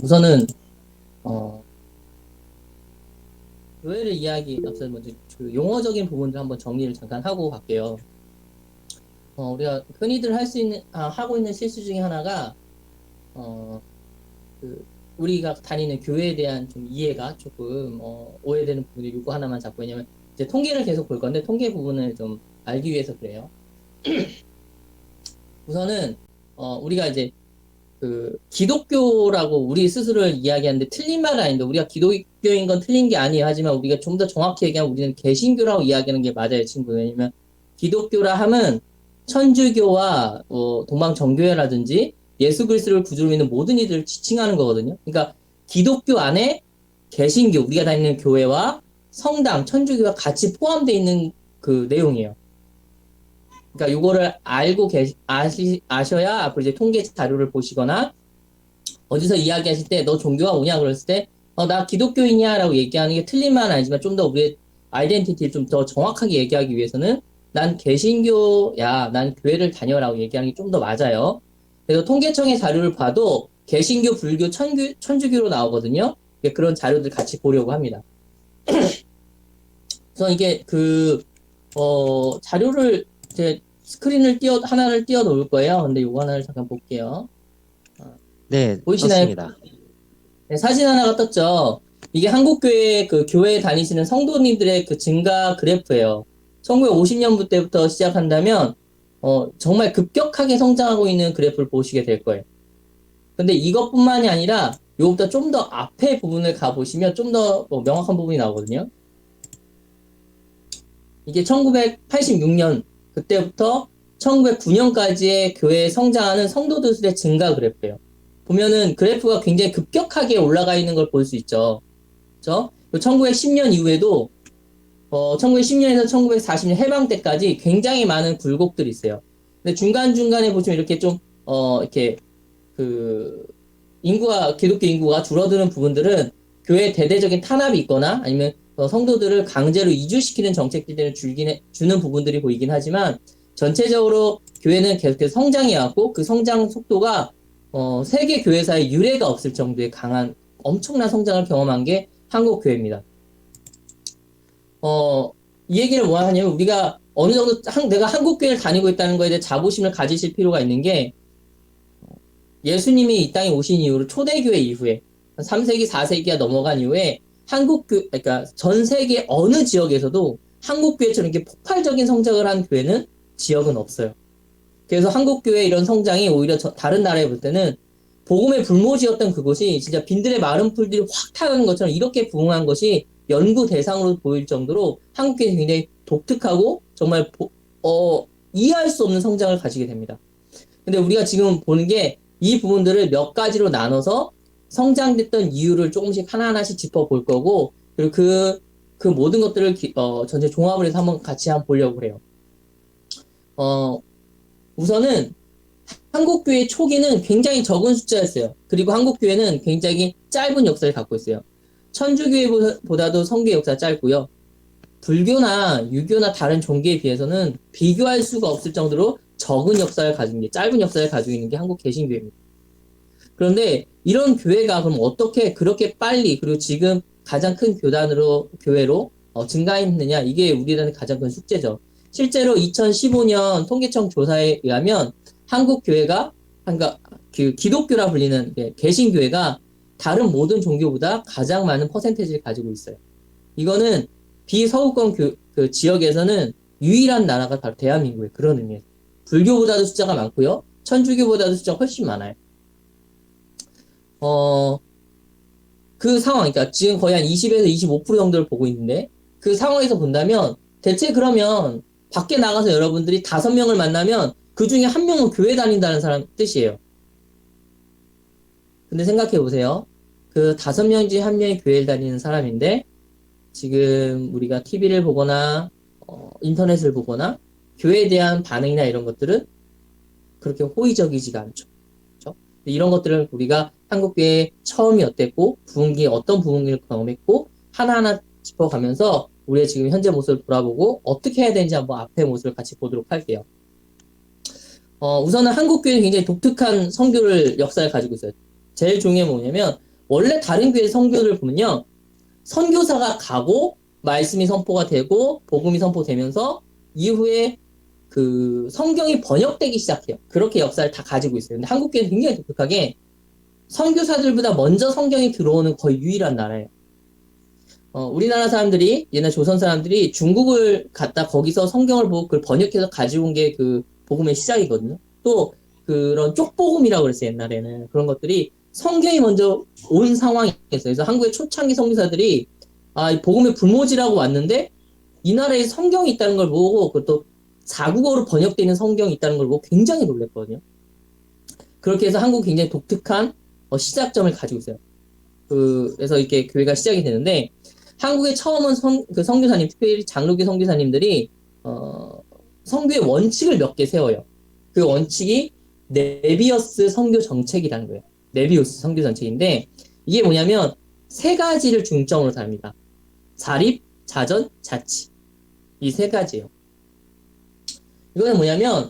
우선은 교회를 앞서 먼저 그 용어적인 부분들 한번 정리를 잠깐 하고 갈게요. 우리가 흔히들 하고 있는 실수 중에 하나가 우리가 다니는 교회에 대한 좀 이해가 조금 오해되는 부분이 이거 하나만 잡고, 왜냐면 이제 통계를 계속 볼 건데 통계 부분을 좀 알기 위해서 그래요. 우선은 우리가 이제 그 기독교라고 우리 스스로를 이야기하는데 틀린 말은 아닌데, 우리가 기독교인 건 틀린 게 아니에요. 하지만 우리가 좀 더 정확히 얘기하면 우리는 개신교라고 이야기하는 게 맞아요, 친구. 왜냐면 기독교라 하면 천주교와 동방정교회라든지 예수 그리스도를 구주로 믿는 모든 이들을 지칭하는 거거든요. 그러니까 기독교 안에 개신교, 우리가 다니는 교회와 성당, 천주교가 같이 포함되어 있는 그 내용이에요. 그러니까 요거를 아셔야 앞으로 이제 통계 자료를 보시거나 어디서 이야기하실 때 너 종교가 뭐냐 그랬을 때 나 기독교인이야 라고 얘기하는 게 틀린 말은 아니지만, 좀 더 우리의 아이덴티티를 좀 더 정확하게 얘기하기 위해서는 난 개신교야, 난 교회를 다녀라고 얘기하는 게 좀 더 맞아요. 그래서 통계청의 자료를 봐도 개신교, 불교, 천주교로 나오거든요. 그런 자료들 같이 보려고 합니다. 그래서 이게 자료를 이제 스크린을 하나를 띄워 놓을 거예요. 근데 요거 하나를 잠깐 볼게요. 네, 보이시나요? 떴습니다. 네, 사진 하나가 떴죠. 이게 한국교회 교회 다니시는 성도님들의 그 증가 그래프예요. 1950년부 때부터 시작한다면 정말 급격하게 성장하고 있는 그래프를 보시게 될 거예요. 근데 이것뿐만이 아니라 요것보다 좀 더 앞에 부분을 가보시면 좀 더 명확한 부분이 나오거든요. 이게 1986년 그때부터 1909년까지의 교회에 성장하는 성도들 수의 증가 그래프예요. 보면은 그래프가 굉장히 급격하게 올라가 있는 걸 볼 수 있죠. 그렇죠? 1910년 이후에도 1910년에서 1940년 해방 때까지 굉장히 많은 굴곡들이 있어요. 근데 중간중간에 보시면 이렇게 좀 이렇게 기독교 인구가 줄어드는 부분들은 교회에 대대적인 탄압이 있거나 아니면 성도들을 강제로 이주시키는 정책들을 주는 부분들이 보이긴 하지만, 전체적으로 교회는 계속해서 성장해왔고 그 성장 속도가 세계 교회사에 유례가 없을 정도의 강한 엄청난 성장을 경험한 게 한국 교회입니다. 이 얘기를 뭐 하냐면, 우리가 어느 정도 내가 한국 교회를 다니고 있다는 거에 대해 자부심을 가지실 필요가 있는 게, 예수님이 이 땅에 오신 이후로 초대교회 이후에 3세기, 4세기가 넘어간 이후에 그러니까 전 세계 어느 지역에서도 한국교회처럼 이렇게 폭발적인 성장을 한 교회는 지역은 없어요. 그래서 한국교회 이런 성장이 오히려 다른 나라에 볼 때는 복음의 불모지였던 그곳이 진짜 빈들의 마른 풀들이 확 타는 것처럼 이렇게 부흥한 것이 연구 대상으로 보일 정도로 한국교회는 굉장히 독특하고 정말 이해할 수 없는 성장을 가지게 됩니다. 근데 우리가 지금 보는 게 이 부분들을 몇 가지로 나눠서 성장됐던 이유를 조금씩 하나하나씩 짚어볼 거고, 그리고 그 모든 것들을 전체 종합을 해서 같이 보려고 해요. 우선은 한국교회 초기는 굉장히 적은 숫자였어요. 그리고 한국교회는 굉장히 짧은 역사를 갖고 있어요. 천주교회보다도 성교의 역사가 짧고요. 불교나 유교나 다른 종교에 비해서는 비교할 수가 없을 정도로 적은 역사를 가진 게, 짧은 역사를 가지고 있는 게 한국 개신교회입니다. 그런데 이런 교회가 그럼 어떻게 그렇게 빨리, 그리고 지금 가장 큰 교회로 증가했느냐, 이게 우리들한테 가장 큰 숙제죠. 실제로 2015년 통계청 조사에 의하면 한국 교회가, 그러니까 기독교라 불리는 개신교회가 다른 모든 종교보다 가장 많은 퍼센테이지를 가지고 있어요. 이거는 비서구권 지역에서는 유일한 나라가 바로 대한민국의 그런 의미에서. 불교보다도 숫자가 많고요. 천주교보다도 숫자가 훨씬 많아요. 그 상황, 그러니까 지금 거의 한 20에서 25% 정도를 보고 있는데, 그 상황에서 본다면 대체 그러면 밖에 나가서 여러분들이 5명을 만나면 그 중에 1명은 교회 다닌다는 사람 뜻이에요. 근데 생각해 보세요. 그 5명 중에 1명이 교회를 다니는 사람인데, 지금 우리가 TV를 보거나 인터넷을 보거나 교회에 대한 반응이나 이런 것들은 그렇게 호의적이지가 않죠. 그렇죠? 이런 것들을 우리가 한국교회 처음이 어땠고 부흥기에 어떤 부흥기를 경험했고 하나하나 짚어가면서 우리의 지금 현재 모습을 돌아보고 어떻게 해야 되는지 한번 앞의 모습을 같이 보도록 할게요. 우선은 한국교회는 굉장히 독특한 선교를 역사를 가지고 있어요. 제일 중요한 게 뭐냐면, 원래 다른 교회 선교를 보면요. 선교사가 가고 말씀이 선포가 되고 복음이 선포되면서 이후에 그 성경이 번역되기 시작해요. 그렇게 역사를 다 가지고 있어요. 근데 한국 교회는 굉장히 독특하게 선교사들보다 먼저 성경이 들어오는 거의 유일한 나라예요. 우리나라 사람들이 옛날 조선 사람들이 중국을 갔다 거기서 성경을 보고 그걸 번역해서 가지고 온 게 그 복음의 시작이거든요. 또 그런 쪽복음이라고 그랬어요. 옛날에는 그런 것들이 성경이 먼저 온 상황이었어요. 그래서 한국의 초창기 선교사들이 이 복음의 불모지라고 왔는데 이 나라에 성경이 있다는 걸 보고 그것도 자국어로 번역되는 성경이 있다는 걸 보고 굉장히 놀랐거든요. 그렇게 해서 한국이 굉장히 독특한 시작점을 가지고 있어요. 그래서 이렇게 교회가 시작이 되는데 한국에 처음은 그 선교사님, 특별히 장로교 선교사님들이 선교의 원칙을 몇 개 세워요. 그 원칙이 네비어스 선교 정책이라는 거예요. 네비우스 선교 정책인데 이게 뭐냐면 세 가지를 중점으로 다룹니다. 자립, 자전, 자치. 이 세 가지예요. 이거는 뭐냐면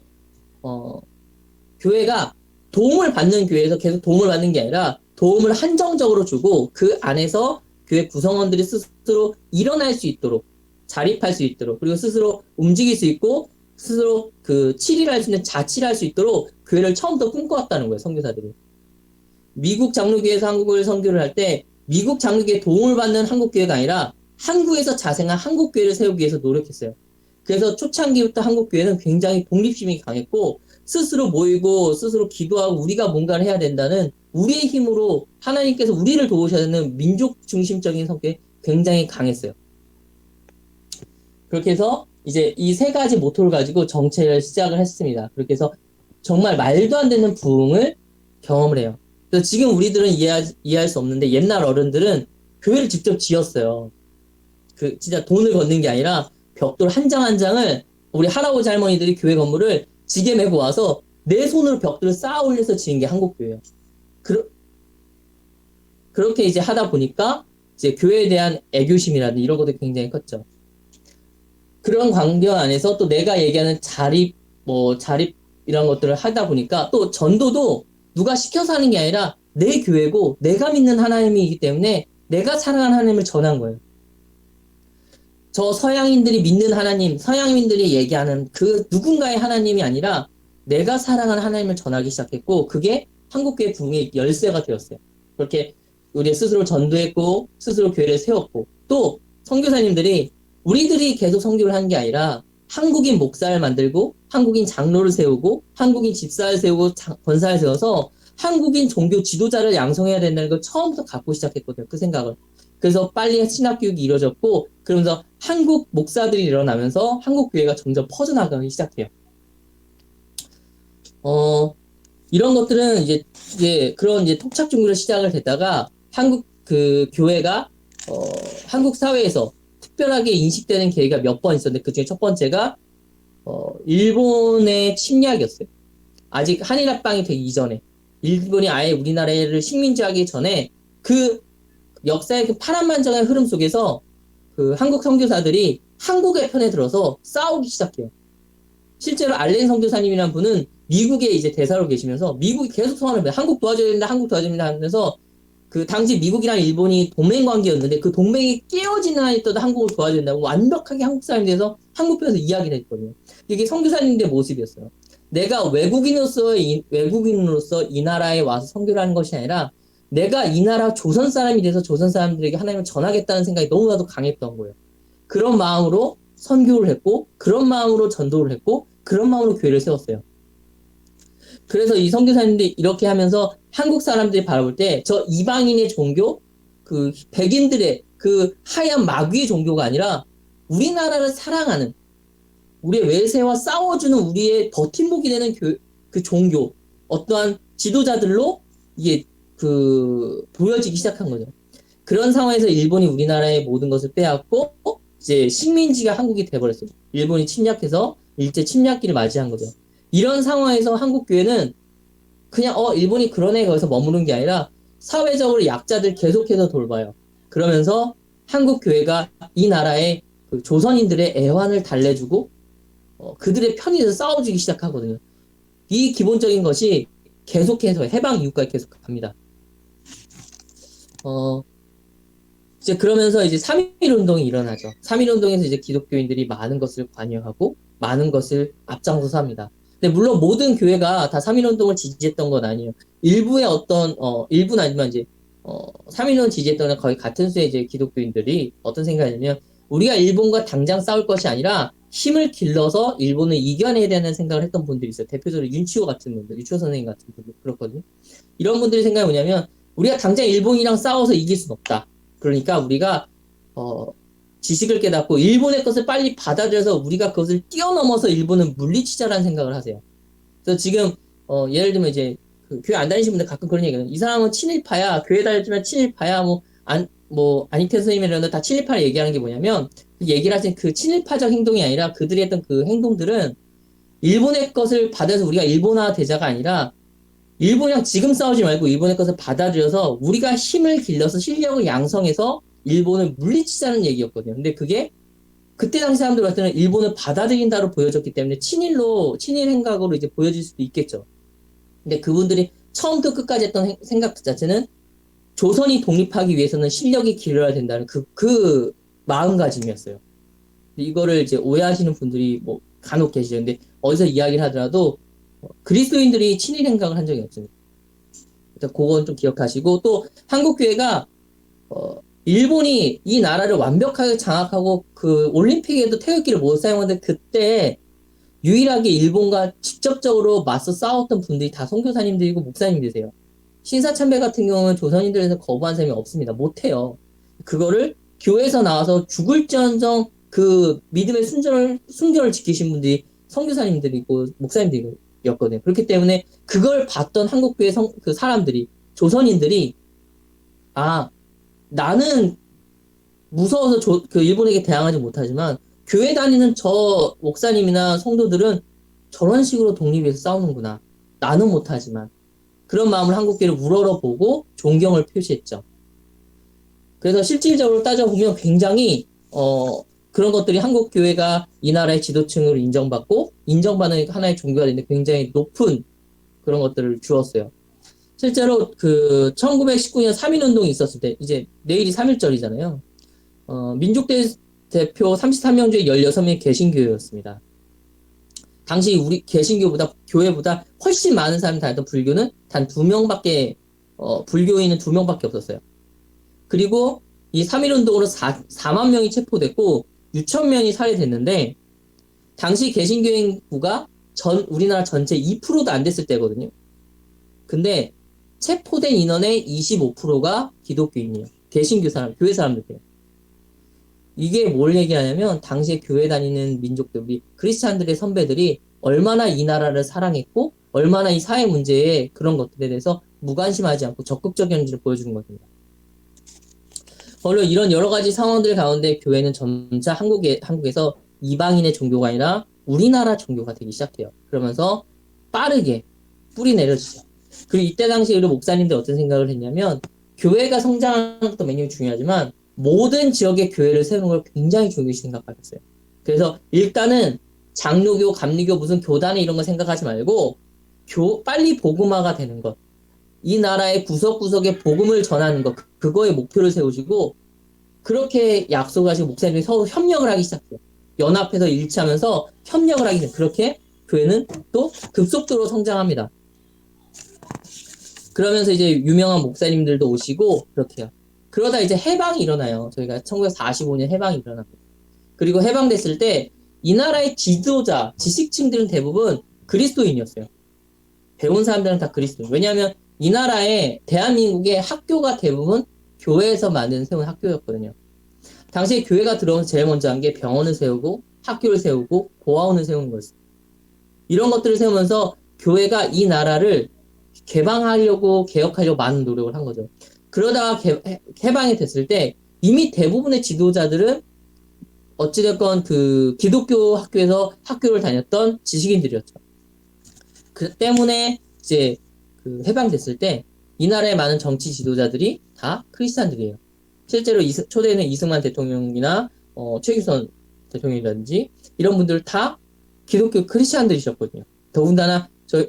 교회가 도움을 받는 교회에서 계속 도움을 받는 게 아니라 도움을 한정적으로 주고 그 안에서 교회 구성원들이 스스로 일어날 수 있도록 자립할 수 있도록 그리고 스스로 움직일 수 있고 스스로 그 치리를 할 수 있는 자치를 할 수 있도록 교회를 처음부터 꿈꿔왔다는 거예요. 선교사들이. 미국 장로교회에서 한국을 선교를 할 때 미국 장로교회 도움을 받는 한국교회가 아니라 한국에서 자생한 한국교회를 세우기 위해서 노력했어요. 그래서 초창기부터 한국교회는 굉장히 독립심이 강했고 스스로 모이고 스스로 기도하고 우리가 뭔가를 해야 된다는 우리의 힘으로 하나님께서 우리를 도우셔야 되는 민족 중심적인 성격이 굉장히 강했어요. 그렇게 해서 이제 이 세 가지 모토를 가지고 정책을 시작을 했습니다. 그렇게 해서 정말 말도 안 되는 부흥을 경험을 해요. 그래서 지금 우리들은 이해할 수 없는데 옛날 어른들은 교회를 직접 지었어요. 진짜 돈을 걷는 게 아니라 벽돌 한 장 한 장을 우리 할아버지 할머니들이 교회 건물을 지게 메고 와서 내 손으로 벽돌을 쌓아 올려서 지은 게 한국교회예요. 그렇게 이제 하다 보니까 이제 교회에 대한 애교심이라든지 이런 것도 굉장히 컸죠. 그런 환경 안에서 또 내가 얘기하는 자립 이런 것들을 하다 보니까 또 전도도 누가 시켜서 하는 게 아니라 내 교회고 내가 믿는 하나님이기 때문에 내가 사랑하는 하나님을 전한 거예요. 저 서양인들이 믿는 하나님, 서양인들이 얘기하는 그 누군가의 하나님이 아니라 내가 사랑하는 하나님을 전하기 시작했고 그게 한국교회 부흥의 열쇠가 되었어요. 그렇게 우리 스스로 전도했고 스스로 교회를 세웠고 또 선교사님들이 우리들이 계속 선교를 한 게 아니라 한국인 목사를 만들고 한국인 장로를 세우고 한국인 집사를 세우고 권사를 세워서 한국인 종교 지도자를 양성해야 된다는 걸 처음부터 갖고 시작했거든요. 그 생각을. 그래서 빨리 신학교육이 이루어졌고 그러면서 한국 목사들이 일어나면서 한국 교회가 점점 퍼져나가기 시작해요. 이런 것들은 이제 그런 토착중으로 시작을 됐다가 한국 그 교회가 한국 사회에서 특별하게 인식되는 계기가 몇 번 있었는데 그 중에 첫 번째가 일본의 침략이었어요. 아직 한일합방이 되기 이전에 일본이 아예 우리나라를 식민지하기 전에 그 역사의 그 파란만장한 흐름 속에서 그 한국 선교사들이 한국의 편에 들어서 싸우기 시작해요. 실제로 알렌 선교사님이라는 분은 미국에 이제 대사로 계시면서 미국이 계속 소환을 해요. 한국 도와줘야 된다, 한국 도와줘야 된다 하면서 그 당시 미국이랑 일본이 동맹 관계였는데 그 동맹이 깨어지는 한이 있어도 한국을 도와줘야 된다고 완벽하게 한국 사람에 대해서 한국 편에서 이야기를 했거든요. 이게 선교사님들의 모습이었어요. 내가 외국인으로서 이 나라에 와서 선교를 하는 것이 아니라 내가 이 나라 조선 사람이 돼서 조선 사람들에게 하나님을 전하겠다는 생각이 너무나도 강했던 거예요. 그런 마음으로 선교를 했고 그런 마음으로 전도를 했고 그런 마음으로 교회를 세웠어요. 그래서 이 선교사님들이 이렇게 하면서 한국 사람들이 바라볼 때 저 이방인의 종교, 그 백인들의 그 하얀 마귀의 종교가 아니라 우리나라를 사랑하는 우리의 외세와 싸워주는 우리의 버팀목이 되는 그 종교, 어떠한 지도자들로 이게 보여지기 시작한 거죠. 그런 상황에서 일본이 우리나라의 모든 것을 빼앗고 이제 식민지가 한국이 돼버렸어요. 일본이 침략해서 일제 침략기를 맞이한 거죠. 이런 상황에서 한국 교회는 그냥 일본이 그러네 거기서 머무는 게 아니라 사회적으로 약자들 계속해서 돌봐요. 그러면서 한국 교회가 이 나라의 그 조선인들의 애환을 달래주고 그들의 편에서 싸워주기 시작하거든요. 이 기본적인 것이 계속해서 해방 이후까지 계속 갑니다. 이제 그러면서 이제 3.1 운동이 일어나죠. 3.1 운동에서 이제 기독교인들이 많은 것을 관여하고 많은 것을 앞장서서 합니다. 근데 물론 모든 교회가 다 3.1 운동을 지지했던 건 아니에요. 일부의 일부는 아니지만 이제 3.1 운동 지지했던 거의 같은 수의 이제 기독교인들이 어떤 생각이냐면 우리가 일본과 당장 싸울 것이 아니라 힘을 길러서 일본을 이겨내야 되는 생각을 했던 분들이 있어요. 대표적으로 윤치호 같은 분들, 윤치호 선생님 같은 분들 그렇거든요. 이런 분들의 생각이 뭐냐면 우리가 당장 일본이랑 싸워서 이길 수는 없다. 그러니까 우리가 지식을 깨닫고 일본의 것을 빨리 받아들여서 우리가 그것을 뛰어넘어서 일본을 물리치자라는 생각을 하세요. 그래서 지금 예를 들면 이제 그 교회 안 다니시는 분들 가끔 그런 얘기해요. 이 사람은 친일파야. 교회 다니지만 친일파야. 안익태 선생님 이런 다 친일파를 얘기하는 게 뭐냐면 그 얘기를 하신 그 친일파적 행동이 아니라 그들이 했던 그 행동들은 일본의 것을 받아서 우리가 일본화 대자가 아니라 일본이랑 지금 싸우지 말고 일본의 것을 받아들여서 우리가 힘을 길러서 실력을 양성해서 일본을 물리치자는 얘기였거든요. 근데 그게 그때 당시 사람들 봤을 때는 일본을 받아들인다로 보여졌기 때문에 친일 행각으로 이제 보여질 수도 있겠죠. 근데 그분들이 처음부터 끝까지 했던 생각 자체는 조선이 독립하기 위해서는 실력이 길러야 된다는 그 마음가짐이었어요. 이거를 이제 오해하시는 분들이 뭐 간혹 계시죠. 근데 어디서 이야기를 하더라도 그리스도인들이 친일 행각을 한 적이 없습니다. 일단 그건 좀 기억하시고 또 한국교회가 일본이 이 나라를 완벽하게 장악하고 그 올림픽에도 태극기를 못 사용하는데 그때 유일하게 일본과 직접적으로 맞서 싸웠던 분들이 다 선교사님들이고 목사님들이세요. 신사참배 같은 경우는 조선인들에서 거부한 사람이 없습니다. 못해요. 그거를 교회에서 나와서 죽을지언정 그 믿음의 순결을 지키신 분들이 선교사님들이고 목사님들이었거든요. 그렇기 때문에 그걸 봤던 한국교회 그 사람들이 조선인들이 나는 무서워서 그 일본에게 대항하지 못하지만 교회 다니는 저 목사님이나 성도들은 저런 식으로 독립해서 싸우는구나. 나는 못하지만 그런 마음을 한국교회를 우러러보고 존경을 표시했죠. 그래서 실질적으로 따져보면 굉장히 그런 것들이 한국교회가 이 나라의 지도층으로 인정받고 인정받는 하나의 종교가 되는데 굉장히 높은 그런 것들을 주었어요. 실제로 그 1919년 3.1운동이 있었을 때 이제 내일이 3.1절이잖아요. 민족대표 33명 중에 16명이 개신교였습니다. 당시 우리 교회보다 훨씬 많은 사람이 다녔던 불교는 단 2명밖에 불교인은 2명밖에 없었어요. 그리고 이 3.1운동으로 4만 명이 체포됐고 6천 명이 살해됐는데 당시 개신교 인구가 우리나라 전체 2%도 안 됐을 때거든요. 근데 체포된 인원의 25%가 기독교인이에요. 개신교 사람, 교회 사람들이에요. 이게 뭘 얘기하냐면 당시에 교회 다니는 민족들, 우리 크리스찬들의 선배들이 얼마나 이 나라를 사랑했고 얼마나 이 사회 문제에 그런 것들에 대해서 무관심하지 않고 적극적이었는지를 보여주는 겁니다. 물론 이런 여러 가지 상황들 가운데 교회는 점차 한국에서 이방인의 종교가 아니라 우리나라 종교가 되기 시작해요. 그러면서 빠르게 뿌리 내려지죠. 그리고 이때 당시 우리 목사님들 어떤 생각을 했냐면 교회가 성장하는 것도 굉장히 중요하지만 모든 지역의 교회를 세우는 걸 굉장히 중요시 생각하셨어요. 그래서 일단은 장로교, 감리교 무슨 교단에 이런 거 생각하지 말고 빨리 복음화가 되는 것. 이 나라의 구석구석에 복음을 전하는 것. 그거에 목표를 세우시고 그렇게 약속하시고 목사님이 서로 협력을 하기 시작해요. 연합해서 일치하면서 협력을 하기 시작해요. 그렇게 교회는 또 급속도로 성장합니다. 그러면서 이제 유명한 목사님들도 오시고 그렇게 해요. 그러다 이제 해방이 일어나요. 저희가 1945년 해방이 일어납니다. 그리고 해방됐을 때 이 나라의 지도자, 지식층들은 대부분 그리스도인이었어요. 배운 사람들은 다 그리스도인. 왜냐하면 이 나라의 대한민국의 학교가 대부분 교회에서 세운 학교였거든요. 당시에 교회가 들어오면서 제일 먼저 한 게 병원을 세우고 학교를 세우고 고아원을 세우는 거였어요. 이런 것들을 세우면서 교회가 이 나라를 개방하려고 개혁하려고 많은 노력을 한 거죠. 그러다가 해방이 됐을 때 이미 대부분의 지도자들은 어찌됐건 그 기독교 학교에서 학교를 다녔던 지식인들이었죠. 그 때문에 이제 그 해방됐을 때 이 나라의 많은 정치 지도자들이 다 크리스찬들이에요. 실제로 초대는 이승만 대통령이나 최규선 대통령이라든지 이런 분들 다 기독교 크리스찬들이셨거든요. 더군다나 저희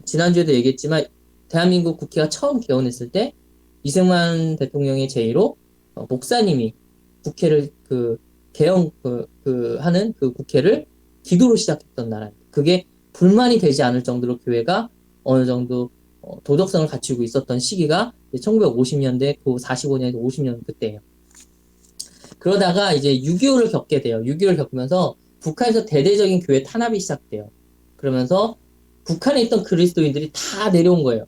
지난주에도 얘기했지만 대한민국 국회가 처음 개원했을 때 이승만 대통령의 제의로 목사님이 국회를 개헌 하는 그 국회를 기도로 시작했던 나라입니다. 그게 불만이 되지 않을 정도로 교회가 어느 정도 도덕성을 갖추고 있었던 시기가 1950년대, 45년에서 50년 그때예요. 그러다가 이제 6.25를 겪게 돼요. 6.25를 겪으면서 북한에서 대대적인 교회 탄압이 시작돼요. 그러면서 북한에 있던 그리스도인들이 다 내려온 거예요.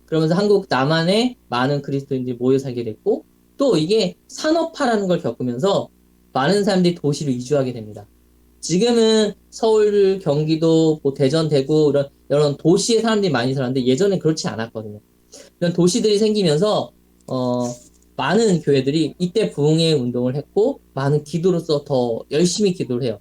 그러면서 한국 남한에 많은 그리스도인들이 모여 살게 됐고, 또 이게 산업화라는 걸 겪으면서 많은 사람들이 도시로 이주하게 됩니다. 지금은 서울, 경기도, 뭐 대전, 대구 이런 도시에 사람들이 많이 살았는데 예전엔 그렇지 않았거든요. 이런 도시들이 생기면서 많은 교회들이 이때 부흥의 운동을 했고 많은 기도로서 더 열심히 기도를 해요.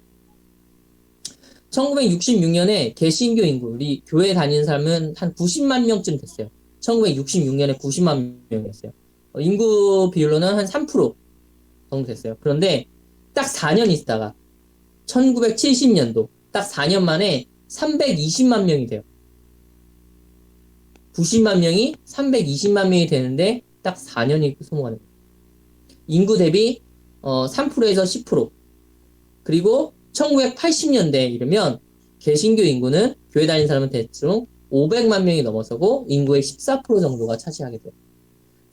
1966년에 개신교 인구, 우리 교회 다니는 사람은 한 90만 명쯤 됐어요. 1966년에 90만 명이었어요. 인구 비율로는 한 3% 정도 됐어요. 그런데 딱 4년 있다가 1970년도 딱 4년 만에 320만 명이 돼요. 90만 명이 320만 명이 되는데 딱 4년이 소모가는 거예요. 인구 대비 3%에서 10%. 그리고 1980년대에 이르면 개신교 인구는 교회 다니는 사람은 대충 500만 명이 넘어서고 인구의 14% 정도가 차지하게 돼요.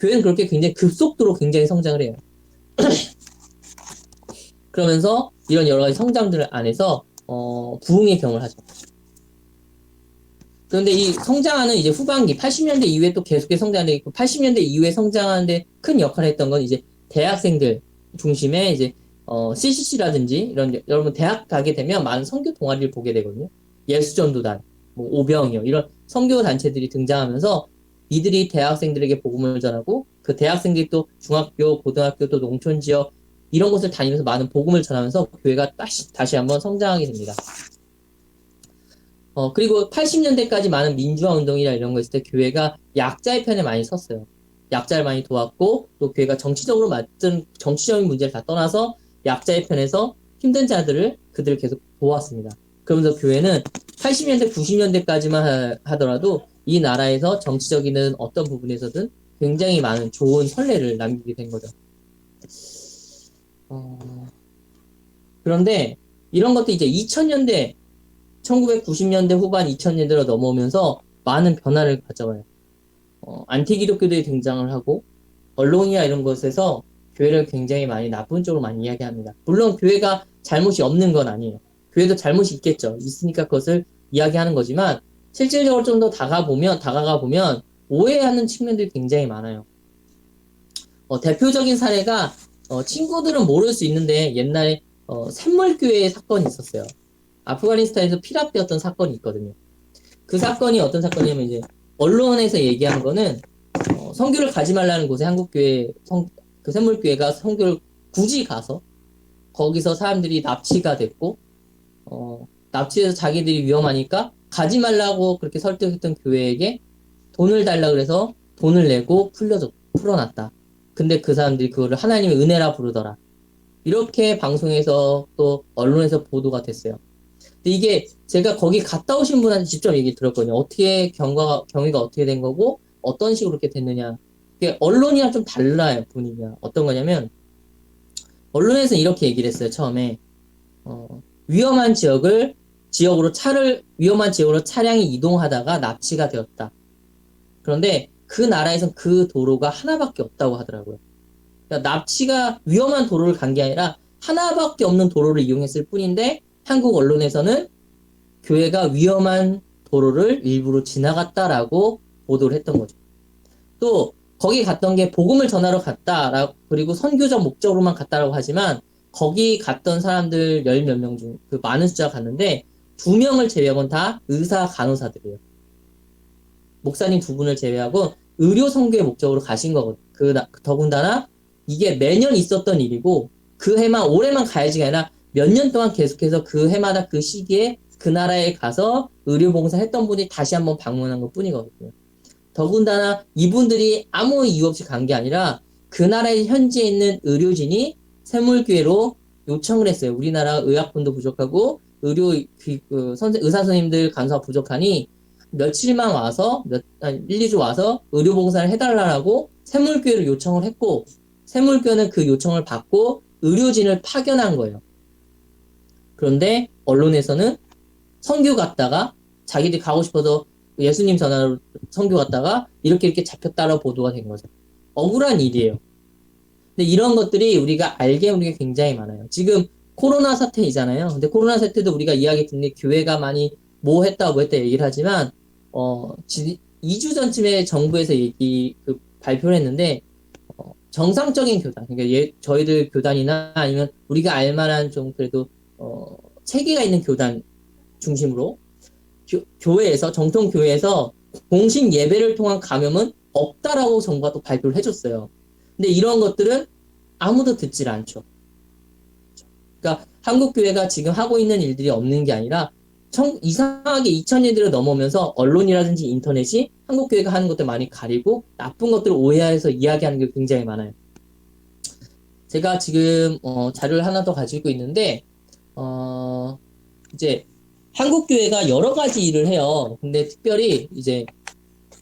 교회는 그렇게 굉장히 급속도로 굉장히 성장을 해요. 그러면서 이런 여러 가지 성장들 안에서 부흥의 경험을 하죠. 그런데 이 성장하는 이제 후반기 80년대 이후에 또 계속해서 성장하는데 80년대 이후에 성장하는데 큰 역할을 했던 건 이제 대학생들 중심의 이제 CCC라든지 이런 여러분 대학 가게 되면 많은 선교 동아리를 보게 되거든요. 예수전도단, 뭐 오병이어 이런 선교 단체들이 등장하면서 이들이 대학생들에게 복음을 전하고 그 대학생들이 또 중학교, 고등학교 또 농촌 지역 이런 곳을 다니면서 많은 복음을 전하면서 교회가 다시 한번 성장하게 됩니다. 그리고 80년대까지 많은 민주화 운동이나 이런 거 있을 때 교회가 약자의 편에 많이 섰어요. 약자를 많이 도왔고 또 교회가 정치적인 문제를 다 떠나서 약자의 편에서 힘든 자들을 그들을 계속 도왔습니다. 그러면서 교회는 80년대, 90년대까지만 하더라도 이 나라에서 정치적인 어떤 부분에서든 굉장히 많은 좋은 선례를 남기게 된 거죠. 그런데 이런 것도 이제 2000년대 1990년대 후반 2000년대로 넘어오면서 많은 변화를 가져와요. 안티기독교들이 등장을 하고 언론이나 이런 곳에서 교회를 굉장히 많이 나쁜 쪽으로 많이 이야기합니다. 물론 교회가 잘못이 없는 건 아니에요. 교회도 잘못이 있겠죠. 있으니까 그것을 이야기하는 거지만 실질적으로 좀 더 다가가 보면 오해하는 측면들이 굉장히 많아요. 대표적인 사례가 친구들은 모를 수 있는데 옛날에 샘물교회 사건이 있었어요. 아프가니스탄에서 피랍되었던 사건이 있거든요. 그 사건이 어떤 사건이냐면 이제 언론에서 얘기한 거는 선교를 가지 말라는 곳에 한국교회 그 샘물교회가 선교를 굳이 가서 거기서 사람들이 납치가 됐고 납치해서 자기들이 위험하니까 가지 말라고 그렇게 설득했던 교회에게 돈을 달라 그래서 돈을 내고 풀어놨다. 근데 그 사람들이 그거를 하나님의 은혜라 부르더라. 이렇게 방송에서 또 언론에서 보도가 됐어요. 근데 이게 제가 거기 갔다 오신 분한테 직접 얘기 들었거든요. 어떻게 경위가 어떻게 된 거고 어떤 식으로 그렇게 됐느냐. 이게 언론이랑 좀 달라요, 분위기가. 어떤 거냐면 언론에서 이렇게 얘기를 했어요. 처음에 위험한 지역으로 차량이 이동하다가 납치가 되었다. 그런데 그 나라에선 그 도로가 하나밖에 없다고 하더라고요. 그러니까 위험한 도로를 간 게 아니라 하나밖에 없는 도로를 이용했을 뿐인데 한국 언론에서는 교회가 위험한 도로를 일부러 지나갔다라고 보도를 했던 거죠. 또 거기 갔던 게 복음을 전하러 갔다라고 그리고 선교적 목적으로만 갔다라고 하지만 거기 갔던 사람들 열 몇 명 중 그 많은 숫자가 갔는데 2명을 제외하고는 다 의사 간호사들이에요. 목사님 2분을 제외하고 의료 선교의 목적으로 가신 거거든요. 더군다나 이게 매년 있었던 일이고 올해만 가야지가 아니라 몇 년 동안 계속해서 그 해마다 그 시기에 그 나라에 가서 의료봉사 했던 분이 다시 한번 방문한 것 뿐이거든요. 더군다나 이분들이 아무 이유 없이 간 게 아니라 그 나라에 현지에 있는 의료진이 샘물교회로 요청을 했어요. 우리나라 의학분도 부족하고 의사 선생님들 간호사 부족하니 며칠만 와서 한 1, 2주 와서 의료봉사를 해달라고 새물교회를 요청을 했고, 새물교회는 그 요청을 받고 의료진을 파견한 거예요. 그런데 언론에서는 선교 갔다가 자기들이 가고 싶어서 예수님 전화로 선교 갔다가 이렇게 잡혔다라고 보도가 된 거죠. 억울한 일이에요. 근데 이런 것들이 우리가 알게 모르게 굉장히 많아요. 지금 코로나 사태이잖아요. 근데 코로나 사태도 우리가 이야기 듣는 게 교회가 많이 뭐 했다 얘기를 하지만 2주 전쯤에 정부에서 발표를 했는데 정상적인 교단, 그러니까 저희들 교단이나 아니면 우리가 알만한 좀 그래도 체계가 있는 교단 중심으로 교회에서 정통 교회에서 공식 예배를 통한 감염은 없다라고 정부가 또 발표를 해줬어요. 근데 이런 것들은 아무도 듣질 않죠. 그러니까 한국 교회가 지금 하고 있는 일들이 없는 게 아니라 이상하게 2000년대로 넘어오면서 언론이라든지 인터넷이 한국 교회가 하는 것들 많이 가리고 나쁜 것들을 오해해서 이야기하는 게 굉장히 많아요. 제가 지금 자료를 하나 더 가지고 있는데 이제 한국 교회가 여러 가지 일을 해요. 근데 특별히 이제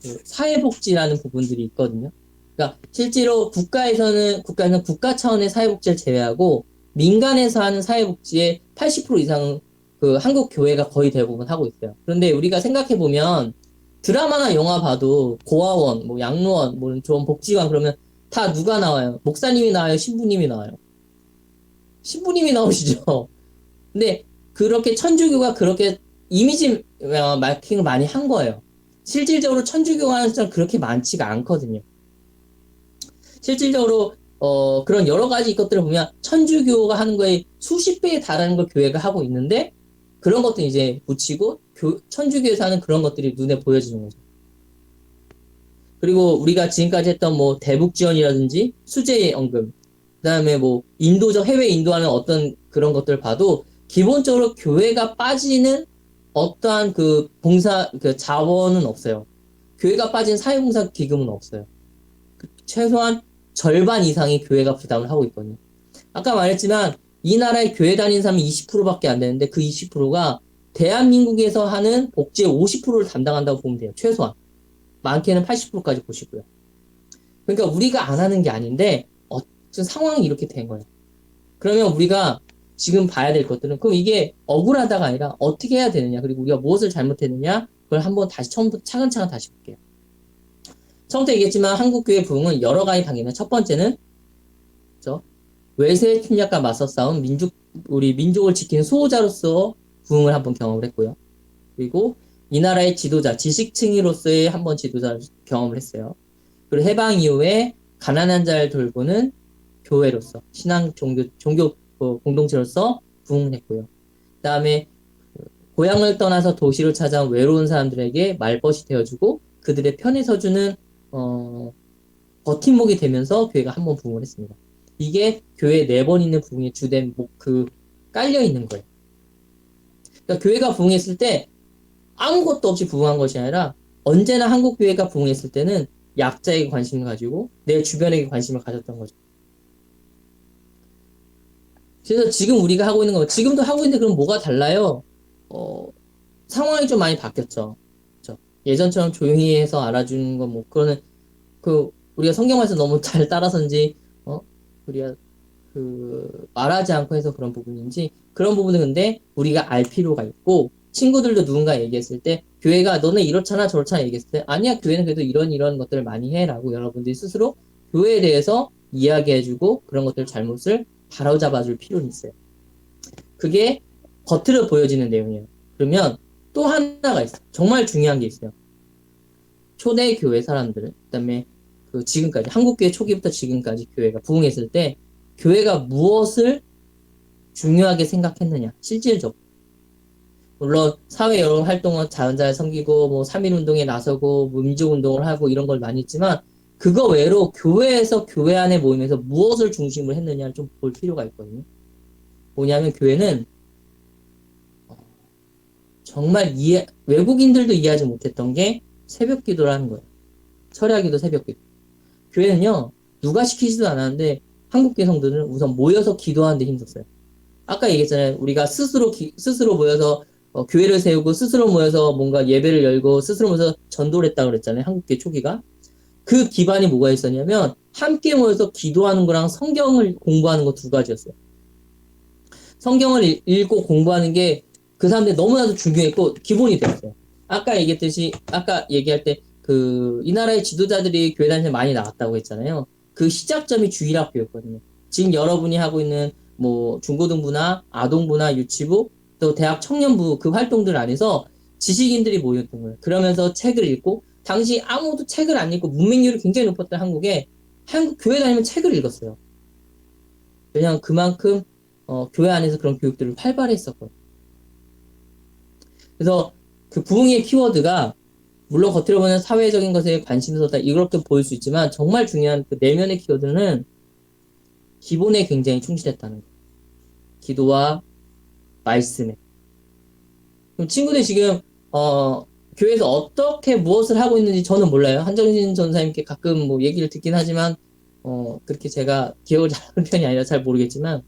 그 사회복지라는 부분들이 있거든요. 그러니까 실제로 국가에서는 국가 차원의 사회복지를 제외하고 민간에서 하는 사회복지의 80% 이상은 그 한국 교회가 거의 대부분 하고 있어요. 그런데 우리가 생각해 보면 드라마나 영화 봐도 고아원, 뭐 양로원, 뭐 좋은 복지관 그러면 다 누가 나와요? 목사님이 나와요? 신부님이 나와요? 신부님이 나오시죠. 근데 그렇게 천주교가 그렇게 이미지 마케팅을 많이 한 거예요. 실질적으로 천주교가 하는 사람 그렇게 많지가 않거든요. 실질적으로 그런 여러 가지 것들을 보면 천주교가 하는 거에 수십 배에 달하는 걸 교회가 하고 있는데 그런 것도 이제 붙이고 천주교에서 하는 그런 것들이 눈에 보여지는 거죠. 그리고 우리가 지금까지 했던 뭐 대북 지원이라든지 수재 언금, 그다음에 뭐 인도적 해외 인도하는 어떤 그런 것들 봐도 기본적으로 교회가 빠지는 어떠한 그 봉사 그 자원은 없어요. 교회가 빠진 사회봉사 기금은 없어요. 최소한 절반 이상이 교회가 부담을 하고 있거든요. 아까 말했지만 이 나라에 교회 다니는 사람이 20%밖에 안 되는데 그 20%가 대한민국에서 하는 복지의 50%를 담당한다고 보면 돼요. 최소한. 많게는 80%까지 보시고요. 그러니까 우리가 안 하는 게 아닌데 상황이 이렇게 된 거예요. 그러면 우리가 지금 봐야 될 것들은 그럼 이게 억울하다가 아니라 어떻게 해야 되느냐 그리고 우리가 무엇을 잘못했느냐 그걸 한번 다시 처음부터 차근차근 다시 볼게요. 처음부터 얘기했지만 한국교회 부흥은 여러 가지 단계입니다. 첫 번째는 그렇죠? 외세 침략과 맞서 싸운 우리 민족을 지키는 수호자로서 부흥을 한번 경험을 했고요. 그리고 이 나라의 지도자, 지식층으로서의 한번 지도자를 경험을 했어요. 그리고 해방 이후에 가난한 자를 돌보는 교회로서 신앙 종교 공동체로서 부흥을 했고요. 그 다음에 고향을 떠나서 도시를 찾아온 외로운 사람들에게 말벗이 되어주고 그들의 편에 서주는 버팀목이 되면서 교회가 한번 부흥을 했습니다. 이게 교회 4번 있는 부흥의 주된 깔려 있는 거예요. 그러니까 교회가 부흥했을 때 아무것도 없이 부흥한 것이 아니라 언제나 한국 교회가 부흥했을 때는 약자에게 관심을 가지고 내 주변에게 관심을 가졌던 거죠. 그래서 지금 우리가 하고 있는 거 지금도 하고 있는데 그럼 뭐가 달라요? 상황이 좀 많이 바뀌었죠. 그렇죠? 예전처럼 조용히 해서 알아주는 건 뭐 그거는 우리가 성경 말씀 너무 잘 따라서인지 우리가 말하지 않고 해서 그런 부분인지 그런 부분은 근데 우리가 알 필요가 있고 친구들도 누군가 얘기했을 때 교회가 너네 이렇잖아 저렇잖아 얘기했을 때 아니야 교회는 그래도 이런 것들을 많이 해라고 여러분들이 스스로 교회에 대해서 이야기해주고 그런 것들 잘못을 바로잡아줄 필요는 있어요. 그게 겉으로 보여지는 내용이에요. 그러면 또 하나가 있어요. 정말 중요한 게 있어요. 초대 교회 사람들 그다음에 지금까지 한국교회 초기부터 지금까지 교회가 부흥했을 때 교회가 무엇을 중요하게 생각했느냐 실질적으로 물론 사회 여러 활동은 자연자를 섬기고 뭐 3.1운동에 나서고 민족운동을 하고 이런 걸 많이 했지만 그거 외로 교회에서 교회 안에 모임에서 무엇을 중심으로 했느냐를 좀 볼 필요가 있거든요. 뭐냐면 교회는 정말 외국인들도 이해하지 못했던 게 새벽 기도라는 거예요. 철야기도 새벽 기도. 교회는요 누가 시키지도 않았는데 한국교회 성도들은 우선 모여서 기도하는 데 힘썼어요. 아까 얘기했잖아요. 우리가 스스로 모여서 교회를 세우고 스스로 모여서 뭔가 예배를 열고 스스로 모여서 전도를 했다고 그랬잖아요. 한국교회 초기가. 그 기반이 뭐가 있었냐면 함께 모여서 기도하는 거랑 성경을 공부하는 거 두 가지였어요. 성경을 읽고 공부하는 게 그 사람들이 너무나도 중요했고 기본이 되었어요. 아까 얘기할 때 이 나라의 지도자들이 교회 다니면서 많이 나왔다고 했잖아요. 그 시작점이 주일학교였거든요. 지금 여러분이 하고 있는 뭐 중고등부나 아동부나 유치부 또 대학 청년부 그 활동들 안에서 지식인들이 모였던 거예요. 그러면서 책을 읽고 당시 아무도 책을 안 읽고 문맹률이 굉장히 높았던 한국에 한국 교회 다니면 책을 읽었어요. 왜냐하면 그만큼 교회 안에서 그런 교육들을 활발히 했었거든요. 그래서 그 부흥의 키워드가 물론 겉으로 보면 사회적인 것에 관심이 쏟다 이렇게 보일 수 있지만 정말 중요한 그 내면의 키워드는 기본에 굉장히 충실했다는 거예요. 기도와 말씀에. 그럼 친구들 지금 교회에서 어떻게 무엇을 하고 있는지 저는 몰라요. 한정신 전사님께 가끔 뭐 얘기를 듣긴 하지만 그렇게 제가 기억을 잘하는 편이 아니라 잘 모르겠지만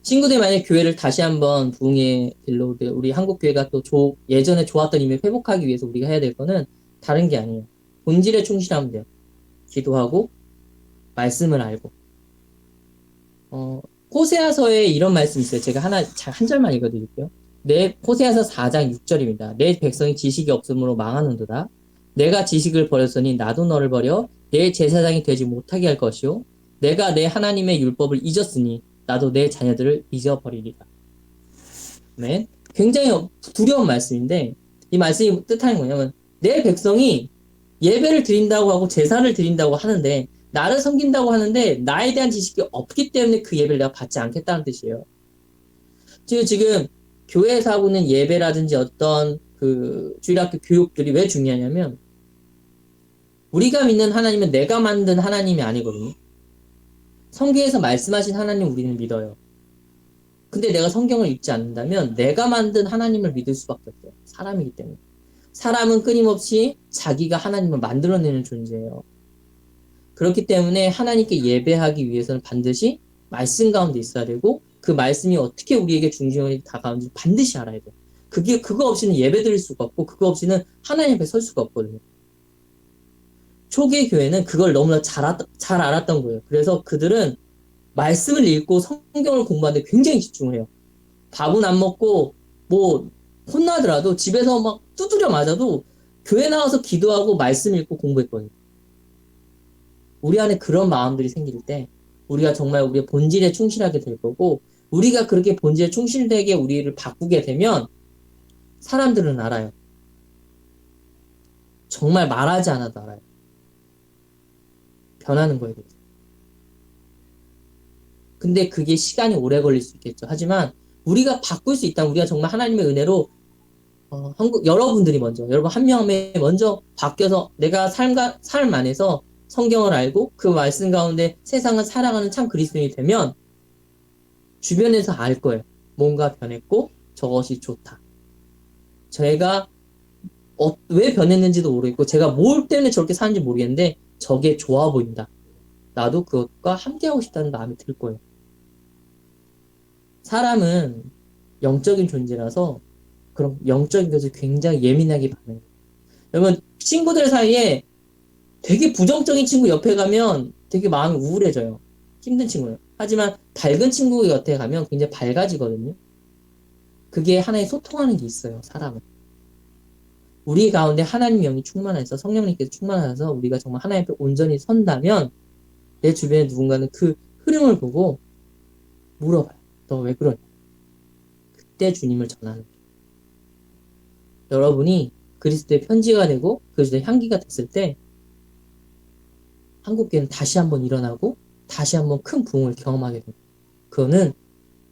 친구들 만약에 교회를 다시 한번 부흥의 길로 우리 한국 교회가 또 예전에 좋았던 힘을 회복하기 위해서 우리가 해야 될 거는 다른 게 아니에요. 본질에 충실하면 돼요. 기도하고 말씀을 알고. 호세아서에 이런 말씀이 있어요. 제가 한 절만 읽어드릴게요. 호세아서 4장 6절입니다. 내 백성이 지식이 없으므로 망하는도다. 내가 지식을 버렸으니 나도 너를 버려 내 제사장이 되지 못하게 할 것이요. 내가 내 하나님의 율법을 잊었으니 나도 내 자녀들을 잊어버리리라. 네. 굉장히 두려운 말씀인데 이 말씀이 뜻하는 거냐면 내 백성이 예배를 드린다고 하고 제사를 드린다고 하는데 나를 섬긴다고 하는데 나에 대한 지식이 없기 때문에 그 예배를 내가 받지 않겠다는 뜻이에요. 지금 교회에서 하고 있는 예배라든지 어떤 그 주일학교 교육들이 왜 중요하냐면 우리가 믿는 하나님은 내가 만든 하나님이 아니거든요. 성경에서 말씀하신 하나님 우리는 믿어요. 근데 내가 성경을 읽지 않는다면 내가 만든 하나님을 믿을 수밖에 없어요. 사람이기 때문에. 사람은 끊임없이 자기가 하나님을 만들어내는 존재예요. 그렇기 때문에 하나님께 예배하기 위해서는 반드시 말씀 가운데 있어야 되고 그 말씀이 어떻게 우리에게 중심으로 다가오는지 반드시 알아야 돼요. 그거 없이는 예배 드릴 수가 없고 그거 없이는 하나님 앞에 설 수가 없거든요. 초기 교회는 그걸 너무나 잘 알았던 거예요. 그래서 그들은 말씀을 읽고 성경을 공부하는데 굉장히 집중을 해요. 밥은 안 먹고 뭐 혼나더라도 집에서 막 두드려 맞아도 교회 나와서 기도하고 말씀 읽고 공부했거든요. 우리 안에 그런 마음들이 생길 때 우리가 정말 우리의 본질에 충실하게 될 거고 우리가 그렇게 본질에 충실되게 우리를 바꾸게 되면 사람들은 알아요. 정말 말하지 않아도 알아요. 변하는 거예요. 근데 그게 시간이 오래 걸릴 수 있겠죠. 하지만 우리가 바꿀 수 있다면 우리가 정말 하나님의 은혜로 여러분들이 여러분 한 명에 먼저 바뀌어서 내가 삶 안에서 성경을 알고 그 말씀 가운데 세상을 살아가는 참 그리스도인이 되면 주변에서 알 거예요. 뭔가 변했고 저것이 좋다. 제가 왜 변했는지도 모르겠고 제가 뭘 때문에 저렇게 사는지 모르겠는데 저게 좋아 보인다. 나도 그것과 함께하고 싶다는 마음이 들 거예요. 사람은 영적인 존재라서 그런 영적인 것을 굉장히 예민하게 반응해요. 여러분 친구들 사이에 되게 부정적인 친구 옆에 가면 되게 마음이 우울해져요. 힘든 친구예요. 하지만 밝은 친구 곁에 가면 굉장히 밝아지거든요. 그게 하나의 소통하는 게 있어요. 사람은. 우리 가운데 하나님 영이 충만해서 성령님께서 충만하셔서 우리가 정말 하나님 앞에 온전히 선다면 내 주변에 누군가는 그 흐름을 보고 물어봐요. 너 왜 그러냐? 그때 주님을 전하는 거예요. 여러분이 그리스도의 편지가 되고 그리스도의 향기가 됐을 때 한국교회는 다시 한번 일어나고 다시 한번 큰 부흥을 경험하게 됩니다. 그거는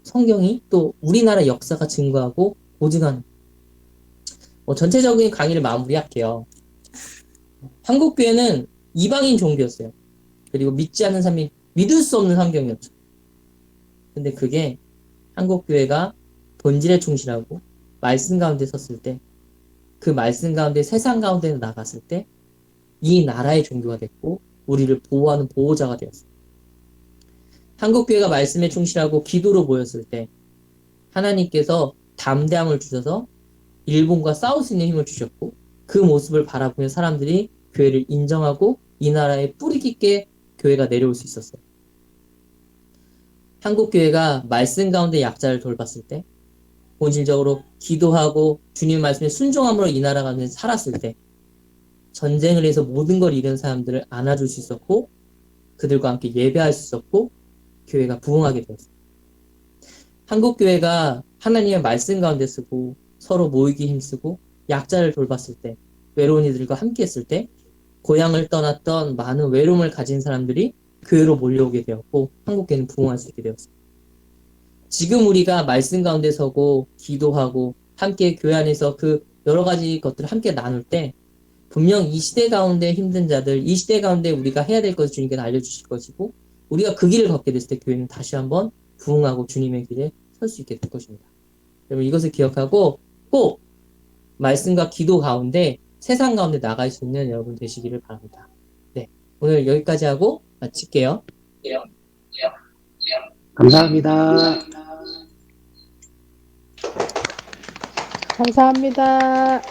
성경이 또 우리나라 역사가 증거하고 보증하는 전체적인 강의를 마무리할게요. 한국교회는 이방인 종교였어요. 그리고 믿지 않는 사람이 믿을 수 없는 환경이었죠. 근데 그게 한국교회가 본질에 충실하고 말씀 가운데 섰을 때 그 말씀 가운데 세상 가운데 나갔을 때 이 나라의 종교가 됐고 우리를 보호하는 보호자가 되었어요. 한국교회가 말씀에 충실하고 기도로 모였을 때 하나님께서 담대함을 주셔서 일본과 싸울 수 있는 힘을 주셨고 그 모습을 바라보며 사람들이 교회를 인정하고 이 나라에 뿌리 깊게 교회가 내려올 수 있었어요. 한국 교회가 말씀 가운데 약자를 돌봤을 때, 본질적으로 기도하고 주님 말씀에 순종함으로 이 나라 가운데 살았을 때, 전쟁을 해서 모든 걸 잃은 사람들을 안아줄 수 있었고, 그들과 함께 예배할 수 있었고, 교회가 부흥하게 되었어요. 한국 교회가 하나님의 말씀 가운데 쓰고 서로 모이기 힘쓰고 약자를 돌봤을 때, 외로운 이들과 함께 했을 때, 고향을 떠났던 많은 외로움을 가진 사람들이 교회로 몰려오게 되었고 한국 교회는 부흥할 수 있게 되었습니다. 지금 우리가 말씀 가운데 서고 기도하고 함께 교회 안에서 그 여러 가지 것들을 함께 나눌 때 분명 이 시대 가운데 힘든 자들, 이 시대 가운데 우리가 해야 될 것을 주님께서 알려주실 것이고 우리가 그 길을 걷게 됐을 때 교회는 다시 한번 부흥하고 주님의 길에 설 수 있게 될 것입니다. 여러분 이것을 기억하고 꼭 말씀과 기도 가운데 세상 가운데 나갈 수 있는 여러분 되시기를 바랍니다. 네, 오늘 여기까지 하고 마칠게요. 감사합니다. 감사합니다.